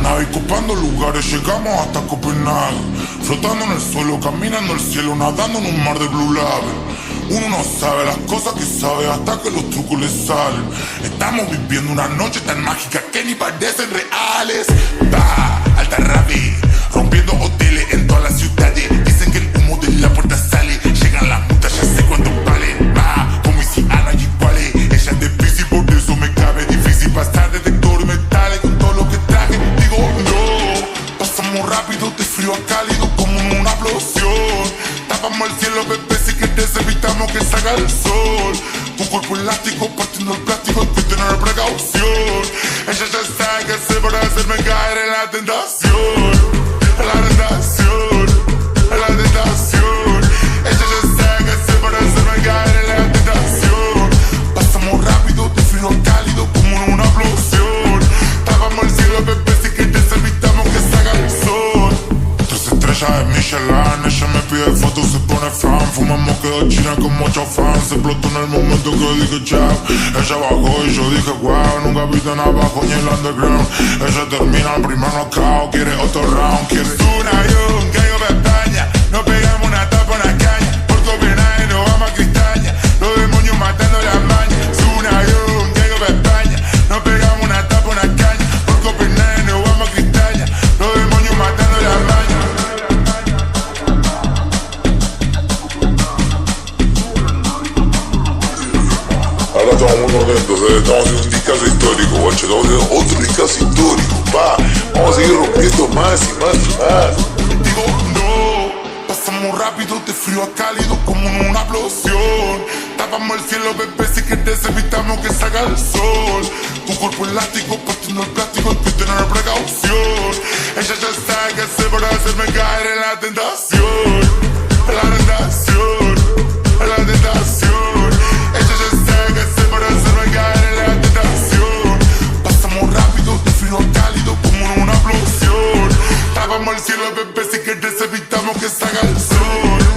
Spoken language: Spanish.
nave y copando lugares llegamos hasta Copenhague. Flotando en el suelo, caminando el cielo, nadando en un mar de blue label. Uno no sabe las cosas que sabe hasta que los trucos le salen. Estamos viviendo una noche tan mágica que ni parecen reales. Bah, alta rapi, rompiendo hoteles en todas las ciudades. Dicen que el humo de la puerta sale. Llegan las multas, ya sé cuánto valen. Bah, como y si Ana y iguales. Ella es de Piscis, por eso me cabe difícil pasar detector y metales con todo lo que traje. Digo no, pasamos rápido de frío a cálido como en una explosión. Tapamos el cielo, bebé, si quieres evitamos que salga el sol. Tu cuerpo elástico partiendo el plástico, hay que tener precaución. Ella ya sabe qué hacer para hacerme caer en la tentación. En la tentación, en la tentación. Ella ya sabe qué hacer para hacerme caer en la tentación. Pasamos rápido de frío a cálido como en una explosión. Tapamos el cielo, bebé, si quieres evitamos que salga el sol. 3 estrellas de Michelin, ella me pide fotos, se pone fan. Fumamos quedó china con muchos fans. Se explotó en el momento que dije chao. Ella bajó y yo dije wow. Nunca vi tan abajo ni el underground. Ella termina el primer knockout, quiere otro round. Quiere un avión, caigo de España. Nos pegamos una tapa, una caña. Por Copenhague nos vamos a Cristaña. Los demonios matando las mañas. Un avión, caigo de España. Nos pegamos una tapa, una caña. Por Copenhague nos vamos a Cristaña. Los demonios matando las mañas. Ahora estamos muy contentos, estamos haciendo un discazo histórico, guacho, estamos haciendo otro discazo histórico, pa. Vamos a seguir rompiendo más y más y más. Digo no, pasamos rápido de frío a cálido como en una explosión. Tapamos el cielo, bebé, si quieres evitamos que salga el sol. Tu cuerpo elástico partiendo el plástico, hay que tener precaución. Ella ya sabe qué hacer para hacerme caer en la tentación. En la tentación, en la tentación. Ella ya sabe qué hacer para hacerme caer en la tentación. Pasamos rápido de frío a cálido como en una explosión. Tapamos el cielo, bebé, si quieres evitamos que salga el sol.